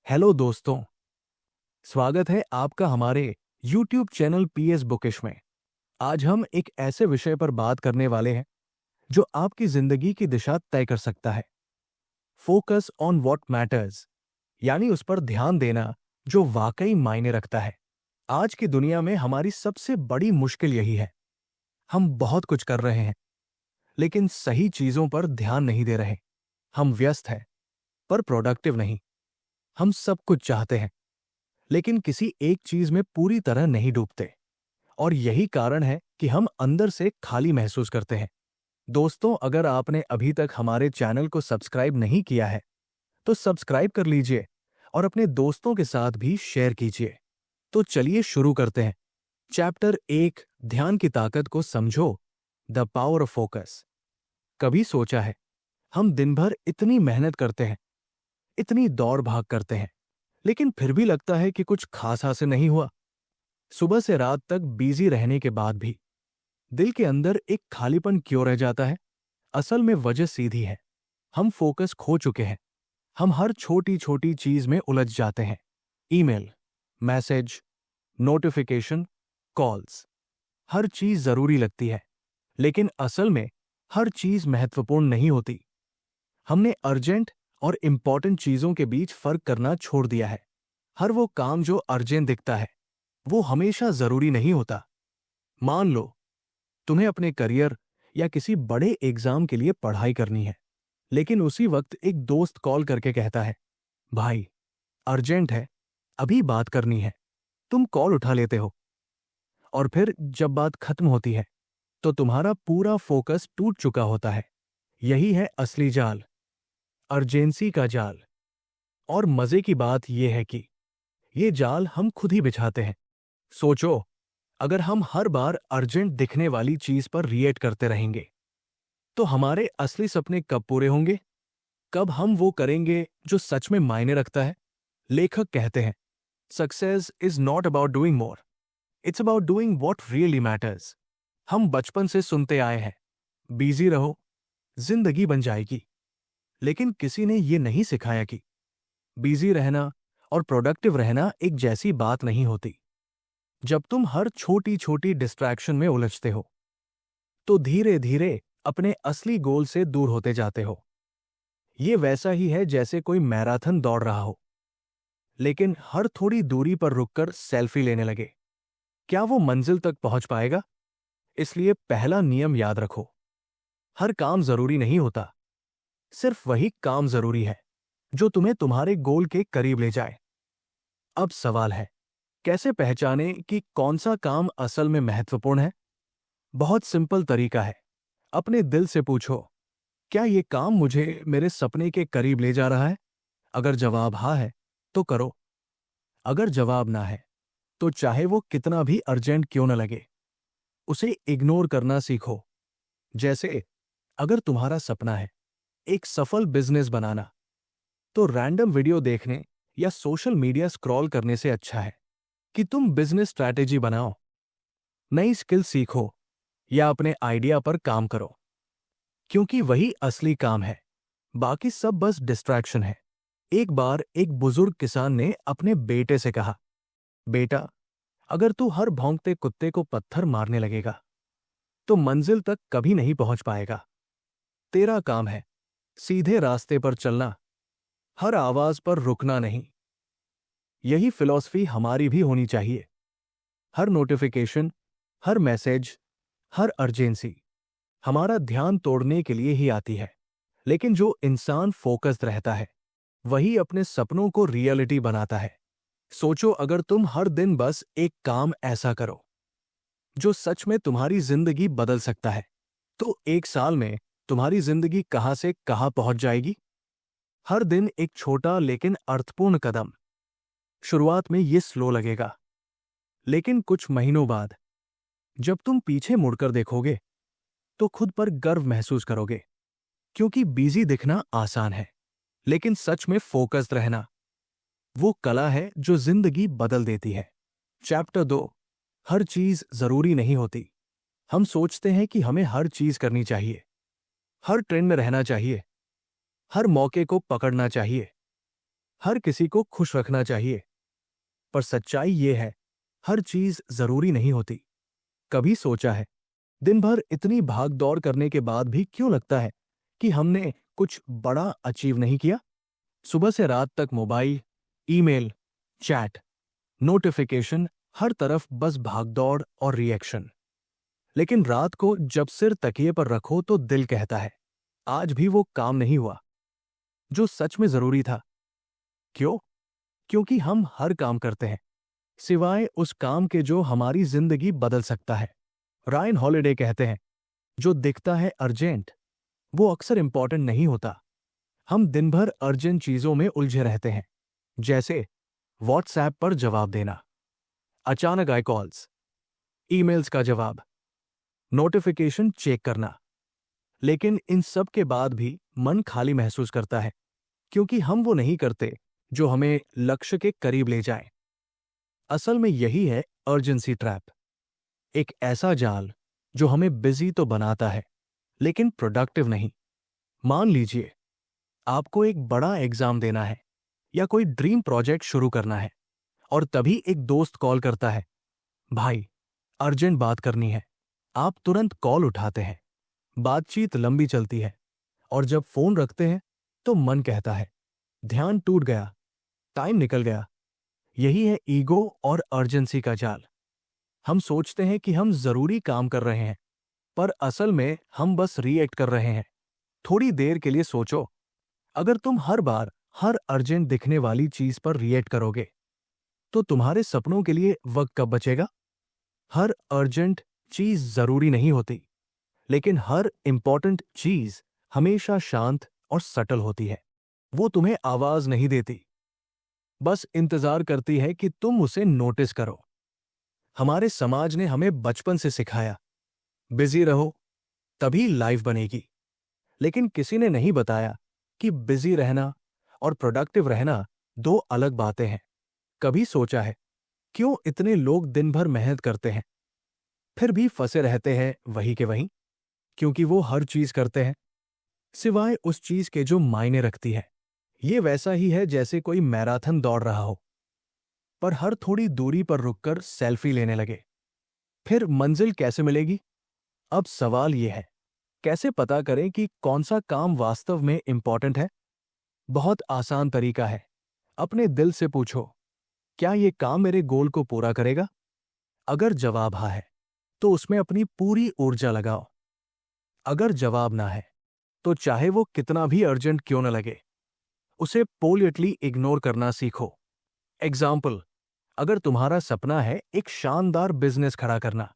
Hello दोस्तों, स्वागत है आपका हमारे YouTube चैनल पीएस बुकिश में। आज हम एक ऐसे विषय पर बात करने वाले हैं जो आपकी जिंदगी की दिशा तय कर सकता है। फोकस ऑन व्हाट मैटर्स, यानी उस पर ध्यान देना जो वाकई मायने रखता है। आज की दुनिया में हमारी सबसे बड़ी मुश्किल यही है। हम बहुत कुछ कर रहे हैं, लेकिन सही चीजों पर ध्यान नहीं दे रहे। हम व्यस्त हैं, पर प्रोडक्टिव नहीं। हम सब कुछ चाहते हैं, लेकिन किसी एक चीज में पूरी तरह नहीं डूबते। और यही कारण है कि हम अंदर से खाली महसूस करते हैं। दोस्तों, अगर आपने अभी तक हमारे चैनल को सब्सक्राइब नहीं किया है, तो सब्सक्राइब कर लीजिए और अपने दोस्तों के साथ भी शेयर कीजिए। तो चलिए शुरू करते हैं। चैप्टर 1, ध्यान की ताकत को समझो, द पावर ऑफ फोकस। कभी सोचा है, हम दिन भर इतनी मेहनत करते हैं, इतनी दौड़ भाग करते हैं, लेकिन फिर भी लगता है कि कुछ खास हासिल नहीं हुआ। सुबह से रात तक बिजी रहने के बाद भी दिल के अंदर एक खालीपन क्यों रह जाता है? असल में वजह सीधी है, हम फोकस खो चुके हैं। हम हर छोटी छोटी चीज में उलझ जाते हैं। ईमेल, मैसेज, नोटिफिकेशन, कॉल्स, हर चीज जरूरी लगती है, लेकिन असल में हर चीज महत्वपूर्ण नहीं होती। हमने अर्जेंट और इंपॉर्टेंट चीजों के बीच फर्क करना छोड़ दिया है। हर वो काम जो अर्जेंट दिखता है, वो हमेशा जरूरी नहीं होता। मान लो तुम्हें अपने करियर या किसी बड़े एग्जाम के लिए पढ़ाई करनी है, लेकिन उसी वक्त एक दोस्त कॉल करके कहता है, भाई अर्जेंट है, अभी बात करनी है। तुम कॉल उठा लेते हो, और फिर जब बात खत्म होती है तो तुम्हारा पूरा फोकस टूट चुका होता है। यही है असली जाल, अर्जेंसी का जाल। और मजे की बात यह है कि ये जाल हम खुद ही बिछाते हैं। सोचो, अगर हम हर बार अर्जेंट दिखने वाली चीज पर रिएक्ट करते रहेंगे, तो हमारे असली सपने कब पूरे होंगे? कब हम वो करेंगे जो सच में मायने रखता है? लेखक कहते हैं, success is not about doing more, it's about doing what really matters. हम बचपन से सुनते आए हैं, बिजी रहो, जिंदगी बन जाएगी। लेकिन किसी ने ये नहीं सिखाया कि बिजी रहना और प्रोडक्टिव रहना एक जैसी बात नहीं होती। जब तुम हर छोटी छोटी डिस्ट्रैक्शन में उलझते हो, तो धीरे धीरे अपने असली गोल से दूर होते जाते हो। ये वैसा ही है जैसे कोई मैराथन दौड़ रहा हो, लेकिन हर थोड़ी दूरी पर रुककर सेल्फी लेने लगे। क्या वो मंजिल तक पहुंच पाएगा? इसलिए पहला नियम याद रखो, हर काम जरूरी नहीं होता, सिर्फ वही काम जरूरी है जो तुम्हें तुम्हारे गोल के करीब ले जाए। अब सवाल है, कैसे पहचाने कि कौन सा काम असल में महत्वपूर्ण है? बहुत सिंपल तरीका है, अपने दिल से पूछो, क्या ये काम मुझे मेरे सपने के करीब ले जा रहा है? अगर जवाब हाँ है, तो करो। अगर जवाब ना है, तो चाहे वो कितना भी अर्जेंट क्यों न लगे, उसे इग्नोर करना सीखो। जैसे, अगर तुम्हारा सपना है एक सफल बिजनेस बनाना, तो रैंडम वीडियो देखने या सोशल मीडिया स्क्रॉल करने से अच्छा है कि तुम बिजनेस स्ट्रैटेजी बनाओ, नई स्किल सीखो या अपने आइडिया पर काम करो, क्योंकि वही असली काम है। बाकी सब बस डिस्ट्रैक्शन है। एक बार एक बुजुर्ग किसान ने अपने बेटे से कहा, बेटा, अगर तू हर भौंकते कुत्ते को पत्थर मारने लगेगा, तो मंजिल तक कभी नहीं पहुंच पाएगा। तेरा काम है सीधे रास्ते पर चलना, हर आवाज पर रुकना नहीं। यही फिलॉसफी हमारी भी होनी चाहिए। हर नोटिफिकेशन, हर मैसेज, हर अर्जेंसी हमारा ध्यान तोड़ने के लिए ही आती है। लेकिन जो इंसान फोकस्ड रहता है, वही अपने सपनों को रियलिटी बनाता है। सोचो, अगर तुम हर दिन बस एक काम ऐसा करो जो सच में तुम्हारी जिंदगी बदल सकता है, तो एक साल में तुम्हारी जिंदगी कहां से कहां पहुंच जाएगी। हर दिन एक छोटा लेकिन अर्थपूर्ण कदम। शुरुआत में ये स्लो लगेगा, लेकिन कुछ महीनों बाद जब तुम पीछे मुड़कर देखोगे, तो खुद पर गर्व महसूस करोगे। क्योंकि बिजी दिखना आसान है, लेकिन सच में फोकस्ड रहना वो कला है जो जिंदगी बदल देती है। चैप्टर 2, हर चीज जरूरी नहीं होती। हम सोचते हैं कि हमें हर चीज करनी चाहिए, हर ट्रेंड में रहना चाहिए, हर मौके को पकड़ना चाहिए। हर किसी को खुश रखना चाहिए, पर सच्चाई ये है, हर चीज जरूरी नहीं होती। कभी सोचा है, दिन भर इतनी भाग दौड़ करने के बाद भी क्यों लगता है कि हमने कुछ बड़ा अचीव नहीं किया? सुबह से रात तक मोबाइल, ईमेल, चैट, नोटिफिकेशन, हर तरफ बस भागदौड़ और रिएक्शन। लेकिन रात को जब सिर तकिए पर रखो तो दिल कहता है, आज भी वो काम नहीं हुआ जो सच में जरूरी था। क्यों? क्योंकि हम हर काम करते हैं, सिवाय उस काम के जो हमारी जिंदगी बदल सकता है। रायन हॉलिडे कहते हैं, जो दिखता है अर्जेंट, वो अक्सर इंपॉर्टेंट नहीं होता। हम दिन भर अर्जेंट चीजों में उलझे रहते हैं, जैसे व्हाट्सएप पर जवाब देना, अचानक आए कॉल्स, ईमेल्स का जवाब, नोटिफिकेशन चेक करना। लेकिन इन सब के बाद भी मन खाली महसूस करता है, क्योंकि हम वो नहीं करते जो हमें लक्ष्य के करीब ले जाए। असल में यही है अर्जेंसी ट्रैप, एक ऐसा जाल जो हमें बिजी तो बनाता है, लेकिन प्रोडक्टिव नहीं। मान लीजिए, आपको एक बड़ा एग्जाम देना है या कोई ड्रीम प्रोजेक्ट शुरू करना है, और तभी एक दोस्त कॉल करता है, भाई अर्जेंट बात करनी है। आप तुरंत कॉल उठाते हैं, बातचीत लंबी चलती है, और जब फोन रखते हैं तो मन कहता है, ध्यान टूट गया, टाइम निकल गया। यही है ईगो और अर्जेंसी का जाल। हम सोचते हैं कि हम जरूरी काम कर रहे हैं, पर असल में हम बस रिएक्ट कर रहे हैं। थोड़ी देर के लिए सोचो, अगर तुम हर बार हर अर्जेंट दिखने वाली चीज पर रिएक्ट करोगे, तो तुम्हारे सपनों के लिए वक्त कब बचेगा? हर अर्जेंट चीज जरूरी नहीं होती, लेकिन हर इंपॉर्टेंट चीज हमेशा शांत और सटल होती है। वो तुम्हें आवाज नहीं देती, बस इंतजार करती है कि तुम उसे नोटिस करो। हमारे समाज ने हमें बचपन से सिखाया, बिजी रहो तभी लाइफ बनेगी। लेकिन किसी ने नहीं बताया कि बिजी रहना और प्रोडक्टिव रहना दो अलग बातें हैं। कभी सोचा है, क्यों इतने लोग दिन भर मेहनत करते हैं, फिर भी फंसे रहते हैं वहीं के वहीं? क्योंकि वो हर चीज करते हैं, सिवाय उस चीज के जो मायने रखती है। ये वैसा ही है जैसे कोई मैराथन दौड़ रहा हो, पर हर थोड़ी दूरी पर रुककर सेल्फी लेने लगे। फिर मंजिल कैसे मिलेगी? अब सवाल यह है, कैसे पता करें कि कौन सा काम वास्तव में इंपॉर्टेंट है? बहुत आसान तरीका है, अपने दिल से पूछो, क्या ये काम मेरे गोल को पूरा करेगा? अगर जवाब हाँ है, तो उसमें अपनी पूरी ऊर्जा लगाओ। अगर जवाब ना है, तो चाहे वो कितना भी अर्जेंट क्यों न लगे, उसे पोलिटली इग्नोर करना सीखो। एग्जाम्पल, अगर तुम्हारा सपना है एक शानदार बिजनेस खड़ा करना,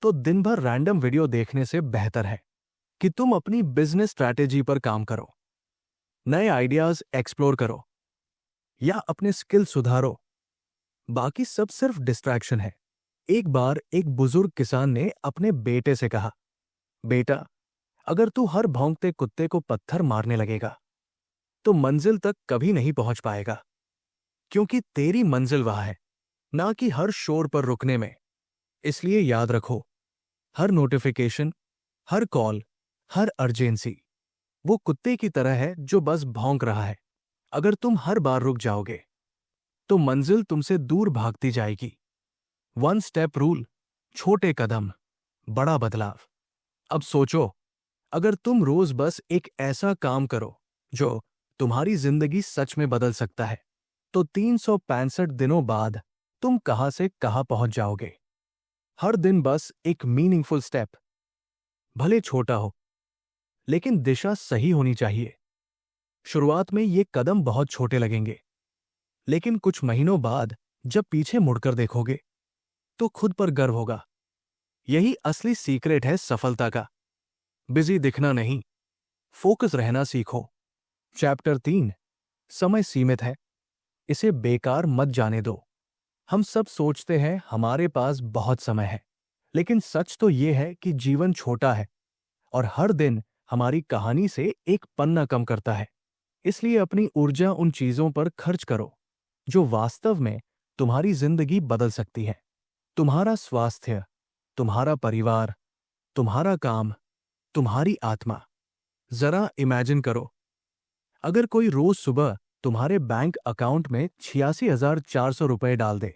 तो दिन भर रैंडम वीडियो देखने से बेहतर है कि तुम अपनी बिजनेस स्ट्रैटेजी पर काम करो, नए आइडियाज एक्सप्लोर करो या अपने स्किल सुधारो। बाकी सब सिर्फ डिस्ट्रैक्शन है। एक बार एक बुजुर्ग किसान ने अपने बेटे से कहा, बेटा, अगर तू हर भौंकते कुत्ते को पत्थर मारने लगेगा, तो मंजिल तक कभी नहीं पहुंच पाएगा। क्योंकि तेरी मंजिल वहां है, ना कि हर शोर पर रुकने में। इसलिए याद रखो, हर नोटिफिकेशन, हर कॉल, हर अर्जेंसी वो कुत्ते की तरह है जो बस भौंक रहा है। अगर तुम हर बार रुक जाओगे, तो मंजिल तुमसे दूर भागती जाएगी। वन स्टेप रूल, छोटे कदम, बड़ा बदलाव। अब सोचो, अगर तुम रोज बस एक ऐसा काम करो जो तुम्हारी जिंदगी सच में बदल सकता है, तो 365 दिनों बाद तुम कहां से कहां पहुंच जाओगे। हर दिन बस एक मीनिंगफुल स्टेप, भले छोटा हो, लेकिन दिशा सही होनी चाहिए। शुरुआत में ये कदम बहुत छोटे लगेंगे, लेकिन कुछ महीनों बाद जब पीछे मुड़कर देखोगे, तो खुद पर गर्व होगा। यही असली सीक्रेट है सफलता का। बिजी दिखना नहीं, फोकस रहना सीखो। चैप्टर 3, समय सीमित है, इसे बेकार मत जाने दो। हम सब सोचते हैं हमारे पास बहुत समय है, लेकिन सच तो यह है कि जीवन छोटा है और हर दिन हमारी कहानी से एक पन्ना कम करता है। इसलिए अपनी ऊर्जा उन चीजों पर खर्च करो जो वास्तव में तुम्हारी जिंदगी बदल सकती है। तुम्हारा स्वास्थ्य, तुम्हारा परिवार, तुम्हारा काम, तुम्हारी आत्मा। जरा इमेजिन करो, अगर कोई रोज सुबह तुम्हारे बैंक अकाउंट में 86,400 रुपए डाल दे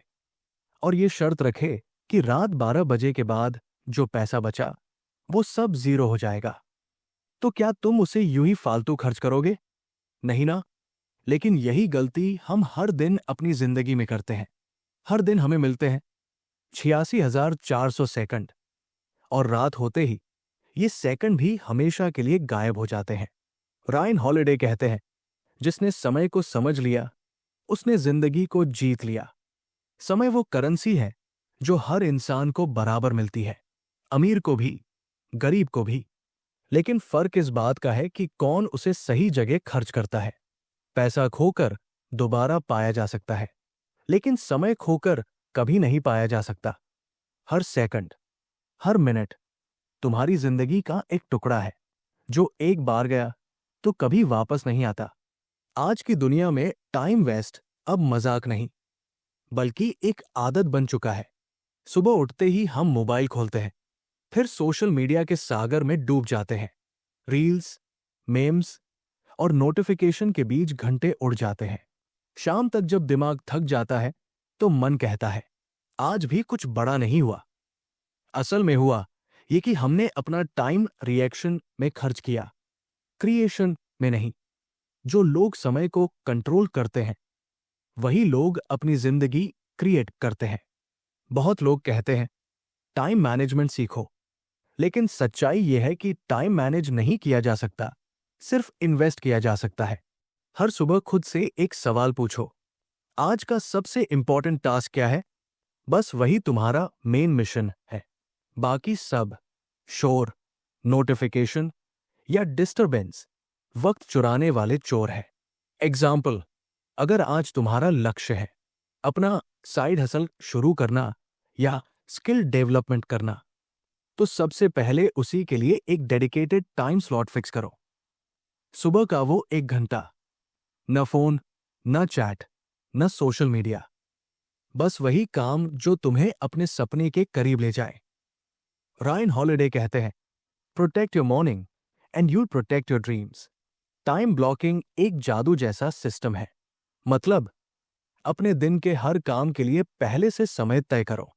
और ये शर्त रखे कि रात 12 बजे के बाद जो पैसा बचा वो सब जीरो हो जाएगा, तो क्या तुम उसे यूं ही फालतू खर्च करोगे? नहीं ना। लेकिन यही गलती हम हर दिन अपनी जिंदगी में करते हैं। हर दिन हमें मिलते हैं 86,400 सेकंड, और रात होते ही ये सेकंड भी हमेशा के लिए गायब हो जाते हैं। रायन हॉलिडे कहते हैं, जिसने समय को समझ लिया उसने जिंदगी को जीत लिया। समय वो करेंसी है जो हर इंसान को बराबर मिलती है, अमीर को भी, गरीब को भी। लेकिन फर्क इस बात का है कि कौन उसे सही जगह खर्च करता है। पैसा खोकर दोबारा पाया जा सकता है, लेकिन समय खोकर कभी नहीं पाया जा सकता। हर सेकंड, हर मिनट तुम्हारी जिंदगी का एक टुकड़ा है जो एक बार गया तो कभी वापस नहीं आता। आज की दुनिया में टाइम वेस्ट अब मजाक नहीं, बल्कि एक आदत बन चुका है। सुबह उठते ही हम मोबाइल खोलते हैं, फिर सोशल मीडिया के सागर में डूब जाते हैं। रील्स, मेम्स और नोटिफिकेशन के बीच घंटे उड़ जाते हैं। शाम तक जब दिमाग थक जाता है तो मन कहता है, आज भी कुछ बड़ा नहीं हुआ। असल में हुआ ये कि हमने अपना टाइम रिएक्शन में खर्च किया, क्रिएशन में नहीं। जो लोग समय को कंट्रोल करते हैं वही लोग अपनी जिंदगी क्रिएट करते हैं। बहुत लोग कहते हैं टाइम मैनेजमेंट सीखो, लेकिन सच्चाई यह है कि टाइम मैनेज नहीं किया जा सकता, सिर्फ इन्वेस्ट किया जा सकता है। हर सुबह खुद से एक सवाल पूछो, आज का सबसे इंपॉर्टेंट टास्क क्या है? बस वही तुम्हारा मेन मिशन है। बाकी सब शोर, नोटिफिकेशन या डिस्टरबेंस वक्त चुराने वाले चोर है। एग्जाम्पल, अगर आज तुम्हारा लक्ष्य है अपना साइड हसल शुरू करना या स्किल डेवलपमेंट करना, तो सबसे पहले उसी के लिए एक डेडिकेटेड टाइम स्लॉट फिक्स करो। सुबह का वो 1 घंटा, न फोन, न चैट, न सोशल मीडिया, बस वही काम जो तुम्हें अपने सपने के करीब ले जाए। रायन हॉलिडे कहते हैं, protect your morning and you'll protect your dreams. Time blocking एक जादू जैसा सिस्टम है। मतलब, अपने दिन के हर काम के लिए पहले से समय तय करो।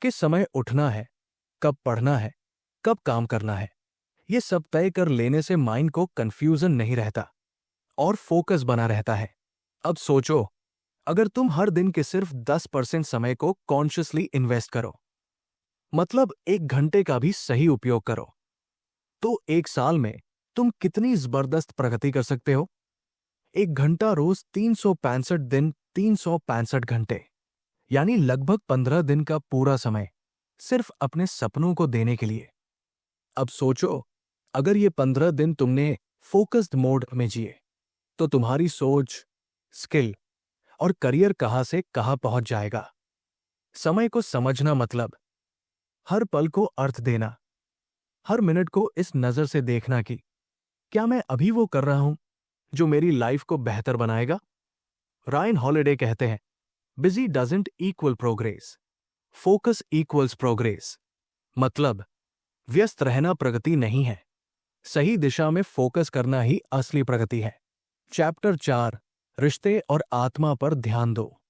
किस समय उठना है, कब पढ़ना है, कब काम करना है। ये सब तय कर लेने से माइंड को कंफ्यूजन नहीं रहता और फोकस बना रहता है। अब सोचो, अगर तुम हर दिन के सिर्फ 10% समय को कॉन्शियसली इन्वेस्ट करो, मतलब 1 घंटे का भी सही उपयोग करो, तो 1 साल में तुम कितनी जबरदस्त प्रगति कर सकते हो। 1 घंटा रोज 365 दिन, 365 घंटे, यानी लगभग 15 दिन का पूरा समय सिर्फ अपने सपनों को देने के लिए। अब सोचो, अगर ये 15 दिन तुमने फोकस्ड मोड में जिए, तो तुम्हारी सोच, स्किल और करियर कहां से कहां पहुंच जाएगा। समय को समझना मतलब हर पल को अर्थ देना, हर मिनट को इस नजर से देखना कि क्या मैं अभी वो कर रहा हूं जो मेरी लाइफ को बेहतर बनाएगा। रायन हॉलिडे कहते हैं, busy doesn't equal progress, focus equals progress. मतलब, व्यस्त रहना प्रगति नहीं है, सही दिशा में फोकस करना ही असली प्रगति है। चैप्टर 4, रिश्ते और आत्मा पर ध्यान दो।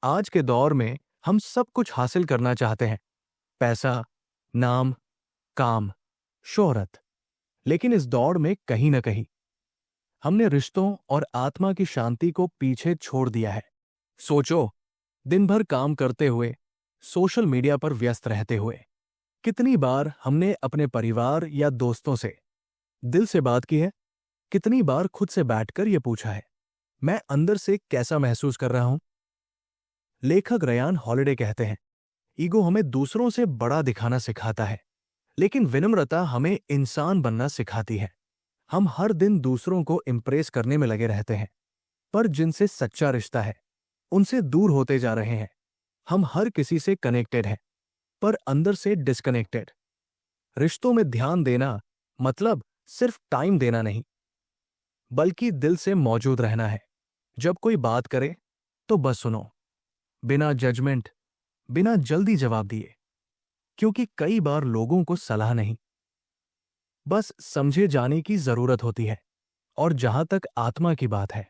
आज के दौर में हम सब कुछ हासिल करना चाहते हैं, पैसा, नाम, काम, शोहरत। लेकिन इस दौड़ में कहीं न कहीं हमने रिश्तों और आत्मा की शांति को पीछे छोड़ दिया है। सोचो, दिन भर काम करते हुए, सोशल मीडिया पर व्यस्त रहते हुए, कितनी बार हमने अपने परिवार या दोस्तों से दिल से बात की है? कितनी बार खुद से बैठकर यह पूछा है, मैं अंदर से कैसा महसूस कर रहा हूं? लेखक रायन हॉलिडे कहते हैं, ईगो हमें दूसरों से बड़ा दिखाना सिखाता है, लेकिन विनम्रता हमें इंसान बनना सिखाती है। हम हर दिन दूसरों को इंप्रेस करने में लगे रहते हैं, पर जिनसे सच्चा रिश्ता है उनसे दूर होते जा रहे हैं। हम हर किसी से कनेक्टेड हैं, पर अंदर से डिस्कनेक्टेड। रिश्तों में ध्यान देना मतलब सिर्फ टाइम देना नहीं, बल्कि दिल से मौजूद रहना है। जब कोई बात करे तो बस सुनो, बिना जजमेंट, बिना जल्दी जवाब दिए, क्योंकि कई बार लोगों को सलाह नहीं, बस समझे जाने की जरूरत होती है। और जहां तक आत्मा की बात है,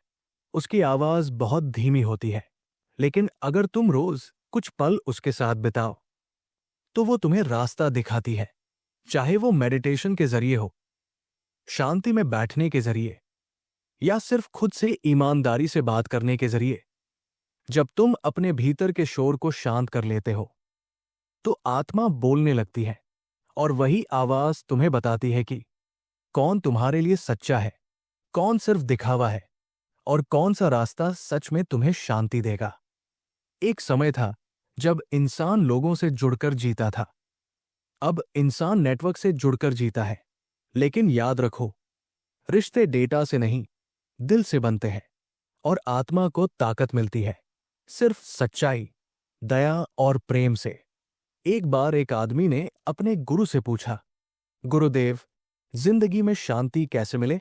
उसकी आवाज बहुत धीमी होती है, लेकिन अगर तुम रोज कुछ पल उसके साथ बिताओ तो वो तुम्हें रास्ता दिखाती है। चाहे वो मेडिटेशन के जरिए हो, शांति में बैठने के जरिए, या सिर्फ खुद से ईमानदारी से बात करने के जरिए। जब तुम अपने भीतर के शोर को शांत कर लेते हो तो आत्मा बोलने लगती है, और वही आवाज तुम्हें बताती है कि कौन तुम्हारे लिए सच्चा है, कौन सिर्फ दिखावा है, और कौन सा रास्ता सच में तुम्हें शांति देगा। एक समय था जब इंसान लोगों से जुड़कर जीता था। अब इंसान नेटवर्क से जुड़कर जीता है। लेकिन याद रखो, रिश्ते डेटा से नहीं, दिल से बनते हैं, और आत्मा को ताकत मिलती है सिर्फ सच्चाई, दया और प्रेम से। एक बार एक आदमी ने अपने गुरु से पूछा, गुरुदेव, जिंदगी में शांति कैसे मिले?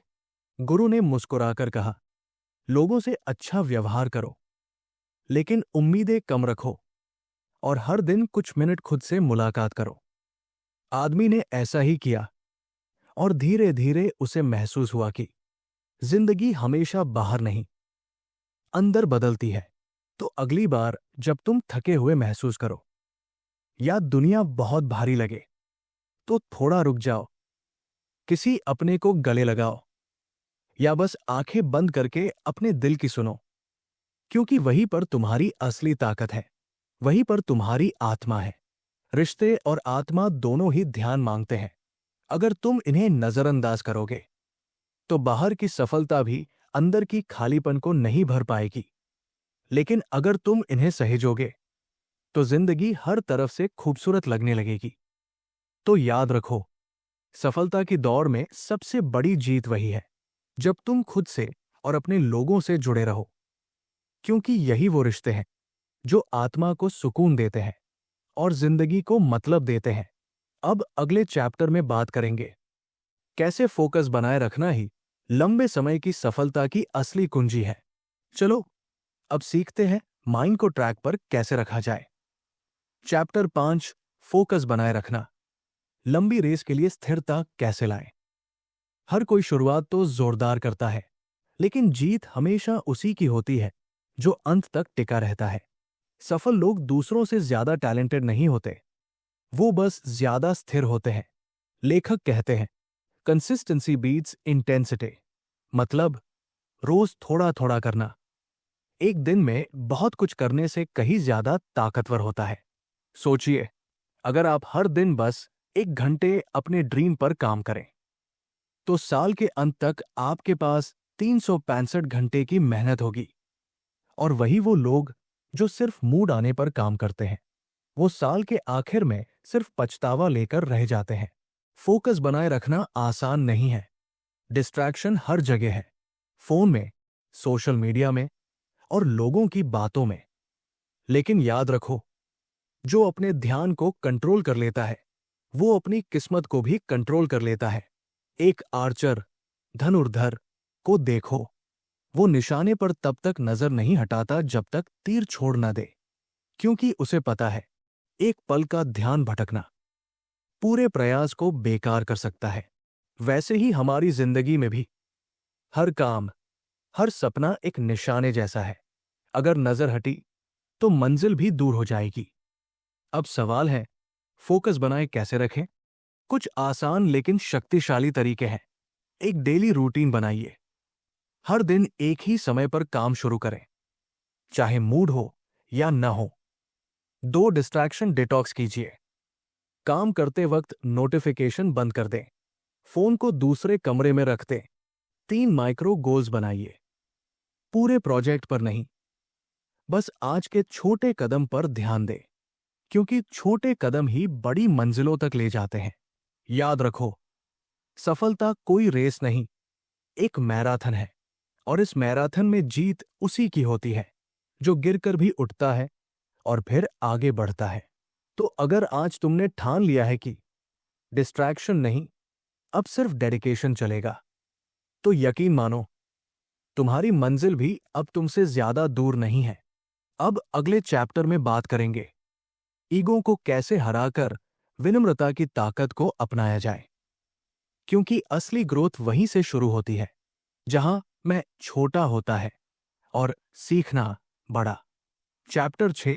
गुरु ने मुस्कुराकर कहा, लोगों से अच्छा व्यवहार करो, लेकिन उम्मीदें कम रखो, और हर दिन कुछ मिनट खुद से मुलाकात करो। आदमी ने ऐसा ही किया, और धीरे धीरे उसे महसूस हुआ कि जिंदगी हमेशा बाहर नहीं, अंदर बदलती है। तो अगली बार जब तुम थके हुए महसूस करो या दुनिया बहुत भारी लगे, तो थोड़ा रुक जाओ, किसी अपने को गले लगाओ, या बस आंखें बंद करके अपने दिल की सुनो। क्योंकि वहीं पर तुम्हारी असली ताकत है, वहीं पर तुम्हारी आत्मा है। रिश्ते और आत्मा दोनों ही ध्यान मांगते हैं। अगर तुम इन्हें नजरअंदाज करोगे तो बाहर की सफलता भी अंदर की खालीपन को नहीं भर पाएगी। लेकिन अगर तुम इन्हें सहेजोगे तो जिंदगी हर तरफ से खूबसूरत लगने लगेगी। तो याद रखो, सफलता की दौड़ में सबसे बड़ी जीत वही है जब तुम खुद से और अपने लोगों से जुड़े रहो, क्योंकि यही वो रिश्ते हैं जो आत्मा को सुकून देते हैं और जिंदगी को मतलब देते हैं। अब अगले चैप्टर में बात करेंगे कैसे फोकस बनाए रखना ही लंबे समय की सफलता की असली कुंजी है। चलो अब सीखते हैं माइंड को ट्रैक पर कैसे रखा जाए। चैप्टर 5, फोकस बनाए रखना। लंबी रेस के लिए स्थिरता कैसे लाएं। हर कोई शुरुआत तो जोरदार करता है, लेकिन जीत हमेशा उसी की होती है जो अंत तक टिका रहता है। सफल लोग दूसरों से ज्यादा टैलेंटेड नहीं होते, वो बस ज्यादा स्थिर होते हैं। लेखक कहते हैं, कंसिस्टेंसी बीट्स इंटेंसिटी। मतलब रोज थोड़ा थोड़ा करना एक दिन में बहुत कुछ करने से कहीं ज्यादा ताकतवर होता है। सोचिए, अगर आप हर दिन बस 1 घंटे अपने ड्रीम पर काम करें तो साल के अंत तक आपके पास 365 घंटे की मेहनत होगी। और वही वो लोग जो सिर्फ मूड आने पर काम करते हैं, वो साल के आखिर में सिर्फ पछतावा लेकर रह जाते हैं। फोकस बनाए रखना आसान नहीं है। डिस्ट्रैक्शन हर जगह है, फोन में, सोशल मीडिया में और लोगों की बातों में। लेकिन याद रखो, जो अपने ध्यान को कंट्रोल कर लेता है वो अपनी किस्मत को भी कंट्रोल कर लेता है। एक आर्चर धनुर्धर को देखो, वो निशाने पर तब तक नजर नहीं हटाता जब तक तीर छोड़ न दे, क्योंकि उसे पता है एक पल का ध्यान भटकना पूरे प्रयास को बेकार कर सकता है। वैसे ही हमारी जिंदगी में भी हर काम, हर सपना एक निशाने जैसा है। अगर नजर हटी तो मंजिल भी दूर हो जाएगी। अब सवाल है, फोकस बनाए कैसे रखें? कुछ आसान लेकिन शक्तिशाली तरीके हैं। एक डेली रूटीन बनाइए। हर दिन एक ही समय पर काम शुरू करें, चाहे मूड हो या न हो। 2 डिस्ट्रैक्शन डिटॉक्स कीजिए। काम करते वक्त नोटिफिकेशन बंद कर दें, फोन को दूसरे कमरे में रख दें। 3 माइक्रो गोल्स बनाइए। पूरे प्रोजेक्ट पर नहीं, बस आज के छोटे कदम पर ध्यान दें, क्योंकि छोटे कदम ही बड़ी मंजिलों तक ले जाते हैं। याद रखो, सफलता कोई रेस नहीं, एक मैराथन है, और इस मैराथन में जीत उसी की होती है जो गिरकर भी उठता है और फिर आगे बढ़ता है। तो अगर आज तुमने ठान लिया है कि डिस्ट्रैक्शन नहीं, अब सिर्फ डेडिकेशन चलेगा, तो यकीन मानो, तुम्हारी मंजिल भी अब तुमसे ज्यादा दूर नहीं है। अब अगले चैप्टर में बात करेंगे ईगो को कैसे हराकर विनम्रता की ताकत को अपनाया जाए, क्योंकि असली ग्रोथ वहीं से शुरू होती है जहां मैं छोटा होता है और सीखना बड़ा। चैप्टर 6,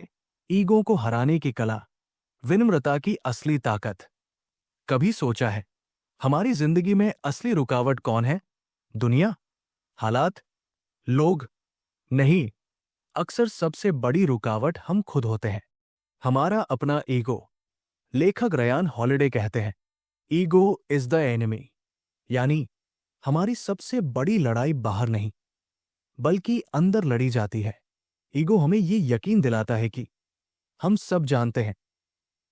ईगो को हराने की कला, विनम्रता की असली ताकत। कभी सोचा है हमारी जिंदगी में असली रुकावट कौन है? दुनिया? हालात? लोग? नहीं, अक्सर सबसे बड़ी रुकावट हम खुद होते हैं। हमारा अपना ईगो। लेखक रयान हॉलिडे कहते हैं, ईगो इज द एनिमी। यानी हमारी सबसे बड़ी लड़ाई बाहर नहीं, बल्कि अंदर लड़ी जाती है। ईगो हमें ये यकीन दिलाता है कि हम सब जानते हैं,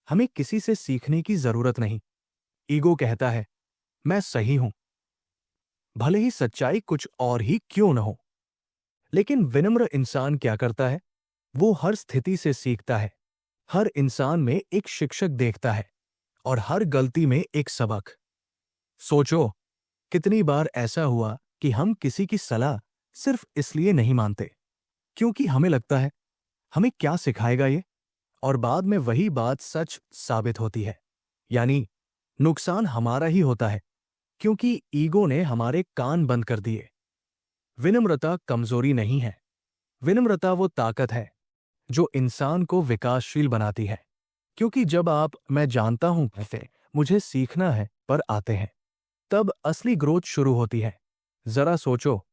हमें किसी से सीखने की जरूरत नहीं। ईगो कहता है, मैं सही हूं, भले ही सच्चाई कुछ और ही क्यों न हो। लेकिन विनम्र इंसान क्या करता है? वो हर स्थिति से सीखता है, हर इंसान में एक शिक्षक देखता है और हर गलती में एक सबक। सोचो, कितनी बार ऐसा हुआ कि हम किसी की सलाह सिर्फ इसलिए नहीं मानते क्योंकि हमें लगता है हमें क्या सिखाएगा ये, और बाद में वही बात सच साबित होती है। यानी नुकसान हमारा ही होता है क्योंकि ईगो ने हमारे कान बंद कर दिए। विनम्रता कमजोरी नहीं है, विनम्रता वो ताकत है जो इंसान को विकासशील बनाती है। क्योंकि जब आप मैं जानता हूं कैसे मुझे सीखना है पर आते हैं, तब असली ग्रोथ शुरू होती है। जरा सोचो,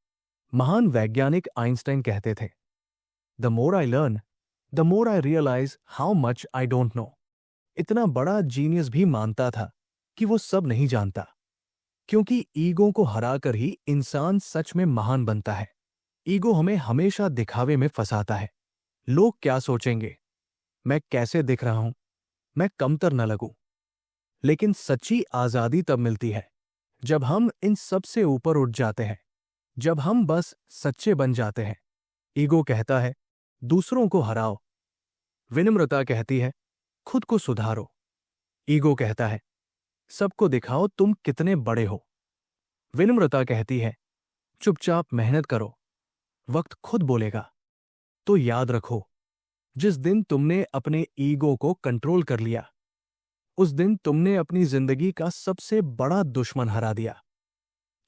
महान वैज्ञानिक आइंस्टाइन कहते थे, the more I learn the more I realise how much I don't know. इतना बड़ा जीनियस भी मानता था कि वो सब नहीं जानता। क्योंकि ईगो को हराकर ही इंसान सच में महान बनता है। ईगो हमें हमेशा दिखावे में फंसाता है। लोग क्या सोचेंगे, मैं कैसे दिख रहा हूं, मैं कमतर न लगूं। लेकिन सच्ची आजादी तब मिलती है जब हम इन सब से ऊपर उठ जाते हैं, जब हम बस सच्चे बन जाते हैं। ईगो कहता है, दूसरों को हराओ। विनम्रता कहती है, खुद को सुधारो। ईगो कहता है, सबको दिखाओ तुम कितने बड़े हो। विनम्रता कहती है, चुपचाप मेहनत करो, वक्त खुद बोलेगा। तो याद रखो, जिस दिन तुमने अपने ईगो को कंट्रोल कर लिया, उस दिन तुमने अपनी जिंदगी का सबसे बड़ा दुश्मन हरा दिया।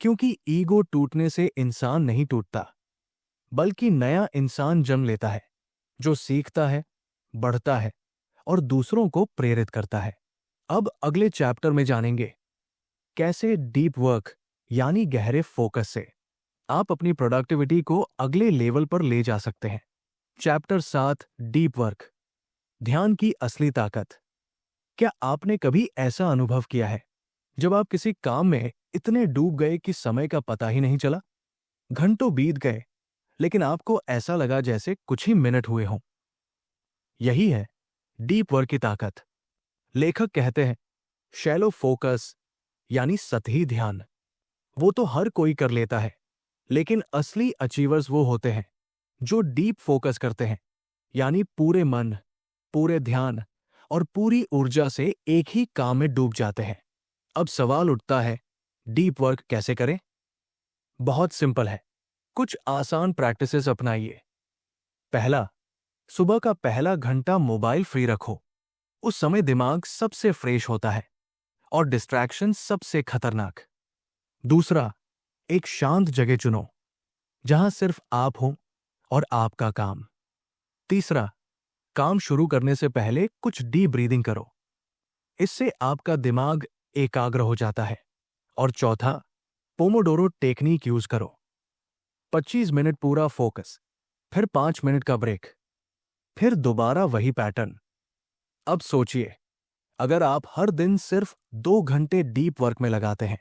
क्योंकि ईगो टूटने से इंसान नहीं टूटता, बल्कि नया इंसान जन्म लेता है, जो सीखता है, बढ़ता है और दूसरों को प्रेरित करता है। अब अगले चैप्टर में जानेंगे कैसे डीप वर्क यानी गहरे फोकस से आप अपनी प्रोडक्टिविटी को अगले लेवल पर ले जा सकते हैं। चैप्टर 7, डीप वर्क, ध्यान की असली ताकत। क्या आपने कभी ऐसा अनुभव किया है जब आप किसी काम में इतने डूब गए कि समय का पता ही नहीं चला? घंटों बीत गए, लेकिन आपको ऐसा लगा जैसे कुछ ही मिनट हुए हों। यही है डीप वर्क की ताकत। लेखक कहते हैं, शैलो फोकस यानी सतही ध्यान, वो तो हर कोई कर लेता है, लेकिन असली अचीवर्स वो होते हैं जो डीप फोकस करते हैं, यानी पूरे मन, पूरे ध्यान और पूरी ऊर्जा से एक ही काम में डूब जाते हैं। अब सवाल उठता है, डीप वर्क कैसे करें? बहुत सिंपल है, कुछ आसान प्रैक्टिसेस अपनाइए। पहला, सुबह का पहला घंटा मोबाइल फ्री रखो। उस समय दिमाग सबसे फ्रेश होता है और डिस्ट्रैक्शन सबसे खतरनाक। दूसरा, एक शांत जगह चुनो जहां सिर्फ आप हो और आपका काम। तीसरा, काम शुरू करने से पहले कुछ डीप ब्रीदिंग करो, इससे आपका दिमाग एकाग्र हो जाता है। और चौथा, पोमोडोरो टेक्निक यूज करो। 25 मिनट पूरा फोकस, फिर 5 मिनट का ब्रेक, फिर दोबारा वही पैटर्न। अब सोचिए, अगर आप हर दिन सिर्फ 2 घंटे डीप वर्क में लगाते हैं,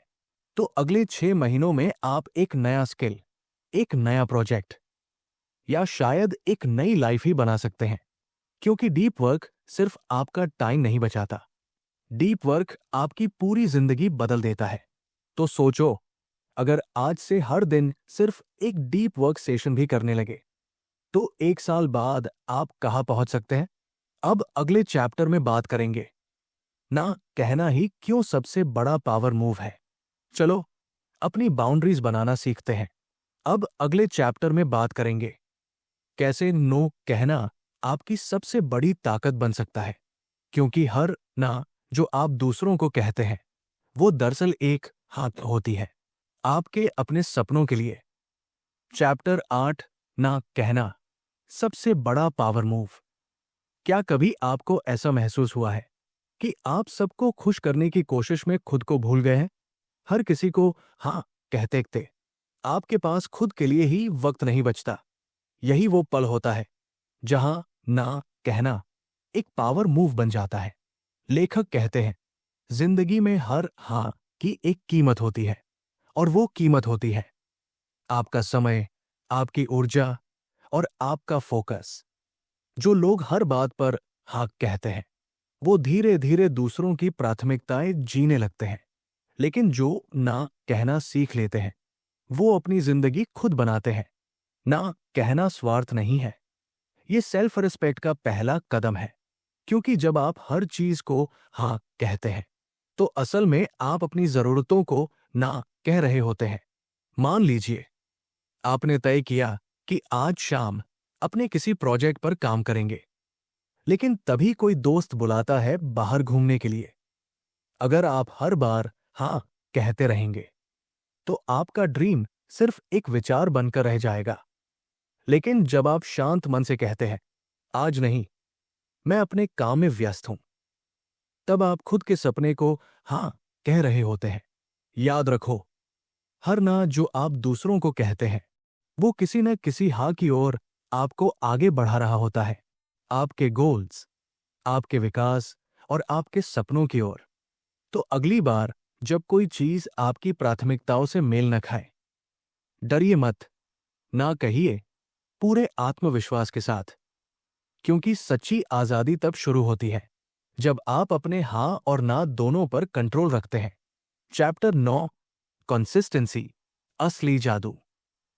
तो अगले 6 महीनों में आप एक नया स्किल, एक नया प्रोजेक्ट या शायद एक नई लाइफ ही बना सकते हैं। क्योंकि डीप वर्क सिर्फ आपका टाइम नहीं बचाता, डीप वर्क आपकी पूरी जिंदगी बदल देता है। तो सोचो, अगर आज से हर दिन सिर्फ एक डीप वर्क सेशन भी करने लगे, तो 1 साल बाद आप कहां पहुंच सकते हैं? अब अगले चैप्टर में बात करेंगे ना कहना ही क्यों सबसे बड़ा पावर मूव है। चलो अपनी बाउंड्रीज बनाना सीखते हैं। अब अगले चैप्टर में बात करेंगे कैसे नो कहना आपकी सबसे बड़ी ताकत बन सकता है। क्योंकि हर ना जो आप दूसरों को कहते हैं, वो दरअसल एक हाथ होती है आपके अपने सपनों के लिए। चैप्टर 8, ना कहना सबसे बड़ा पावर मूव। क्या कभी आपको ऐसा महसूस हुआ है कि आप सबको खुश करने की कोशिश में खुद को भूल गए हैं? हर किसी को हाँ कहते कहते आपके पास खुद के लिए ही वक्त नहीं बचता। यही वो पल होता है जहां ना कहना एक पावर मूव बन जाता है। लेखक कहते हैं, जिंदगी में हर हाँ की एक कीमत होती है, और वो कीमत होती है आपका समय, आपकी ऊर्जा और आपका फोकस। जो लोग हर बात पर हाँ कहते हैं, वो धीरे धीरे दूसरों की प्राथमिकताएं जीने लगते हैं। लेकिन जो ना कहना सीख लेते हैं, वो अपनी जिंदगी खुद बनाते हैं। ना कहना स्वार्थ नहीं है, ये सेल्फ रिस्पेक्ट का पहला कदम है। क्योंकि जब आप हर चीज को हाँ कहते हैं, तो असल में आप अपनी जरूरतों को ना कह रहे होते हैं। मान लीजिए आपने तय किया कि आज शाम अपने किसी प्रोजेक्ट पर काम करेंगे, लेकिन तभी कोई दोस्त बुलाता है बाहर घूमने के लिए। अगर आप हर बार हाँ कहते रहेंगे, तो आपका ड्रीम सिर्फ एक विचार बनकर रह जाएगा। लेकिन जब आप शांत मन से कहते हैं, आज नहीं, मैं अपने काम में व्यस्त हूं, तब आप खुद के सपने को हाँ कह रहे होते हैं। याद रखो, हर ना जो आप दूसरों को कहते हैं, वो किसी न किसी हाँ की ओर आपको आगे बढ़ा रहा होता है, आपके गोल्स, आपके विकास और आपके सपनों की ओर। तो अगली बार जब कोई चीज आपकी प्राथमिकताओं से मेल न खाए, डरिए मत, ना कहिए पूरे आत्मविश्वास के साथ। क्योंकि सच्ची आजादी तब शुरू होती है जब आप अपने हाँ और ना दोनों पर कंट्रोल रखते हैं। चैप्टर 9, कंसिस्टेंसी, असली जादू।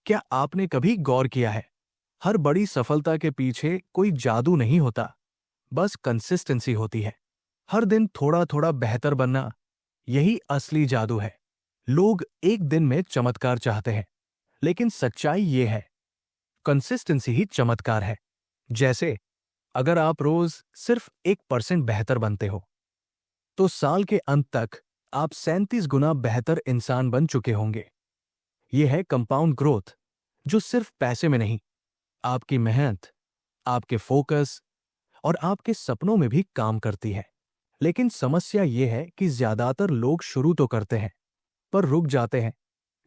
क्या आपने कभी गौर किया है, हर बड़ी सफलता के पीछे कोई जादू नहीं होता, बस कंसिस्टेंसी होती है। हर दिन थोड़ा थोड़ा बेहतर बनना, यही असली जादू है। लोग एक दिन में चमत्कार चाहते हैं, लेकिन सच्चाई ये है, कंसिस्टेंसी ही चमत्कार है। जैसे अगर आप रोज सिर्फ 1% बेहतर बनते हो, तो साल के अंत तक आप 37 गुना बेहतर इंसान बन चुके होंगे। यह है कंपाउंड ग्रोथ, जो सिर्फ पैसे में नहीं, आपकी मेहनत, आपके फोकस और आपके सपनों में भी काम करती है। लेकिन समस्या यह है कि ज्यादातर लोग शुरू तो करते हैं, पर रुक जाते हैं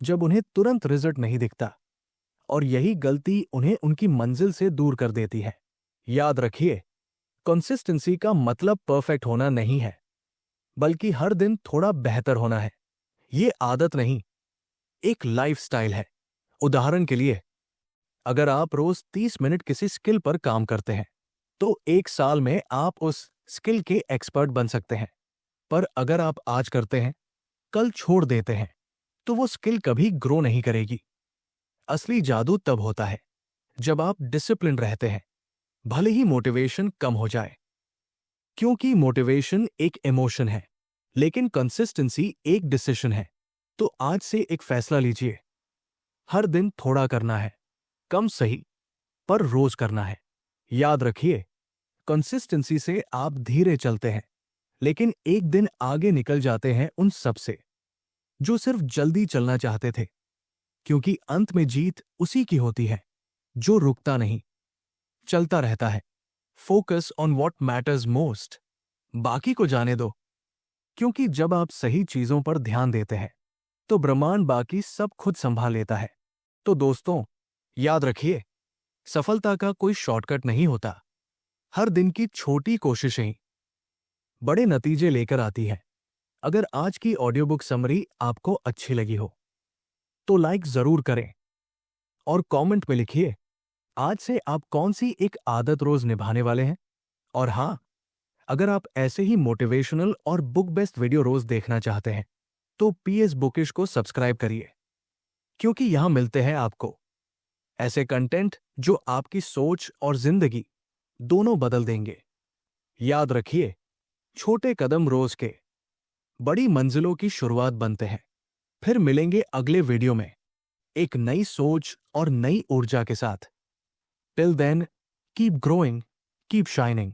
जब उन्हें तुरंत रिजल्ट नहीं दिखता, और यही गलती उन्हें उनकी मंजिल से दूर कर देती है। याद रखिए, कंसिस्टेंसी का मतलब परफेक्ट होना नहीं है, बल्कि हर दिन थोड़ा बेहतर होना है। ये आदत नहीं, एक लाइफस्टाइल है। उदाहरण के लिए, अगर आप रोज 30 मिनट किसी स्किल पर काम करते हैं, तो एक साल में आप उस स्किल के एक्सपर्ट बन सकते हैं। पर अगर आप आज करते हैं, कल छोड़ देते हैं, तो वो स्किल कभी ग्रो नहीं करेगी। असली जादू तब होता है जब आप डिसिप्लिन रहते हैं, भले ही मोटिवेशन कम हो जाए। क्योंकि मोटिवेशन एक इमोशन है, लेकिन कंसिस्टेंसी एक डिसीजन है। तो आज से एक फैसला लीजिए, हर दिन थोड़ा करना है, कम सही, पर रोज करना है। याद रखिए, कंसिस्टेंसी से आप धीरे चलते हैं, लेकिन एक दिन आगे निकल जाते हैं उन सब से जो सिर्फ जल्दी चलना चाहते थे। क्योंकि अंत में जीत उसी की होती है जो रुकता नहीं, चलता रहता है। Focus on what matters most, बाकी को जाने दो। क्योंकि जब आप सही चीजों पर ध्यान देते हैं, तो ब्रह्मांड बाकी सब खुद संभाल लेता है। तो दोस्तों, याद रखिए, सफलता का कोई शॉर्टकट नहीं होता। हर दिन की छोटी कोशिशें बड़े नतीजे लेकर आती है। अगर आज की ऑडियो बुक समरी आपको अच्छी लगी हो, तो लाइक जरूर करें और कमेंट में लिखिए आज से आप कौन सी एक आदत रोज निभाने वाले हैं। और हां, अगर आप ऐसे ही मोटिवेशनल और बुक बेस्ड वीडियो रोज देखना चाहते हैं, तो पीएस बुकिश को सब्सक्राइब करिए। क्योंकि यहां मिलते हैं आपको ऐसे कंटेंट जो आपकी सोच और जिंदगी दोनों बदल देंगे। याद रखिए, छोटे कदम रोज के बड़ी मंजिलों की शुरुआत बनते हैं। फिर मिलेंगे अगले वीडियो में एक नई सोच और नई ऊर्जा के साथ। Till then, keep growing, keep shining.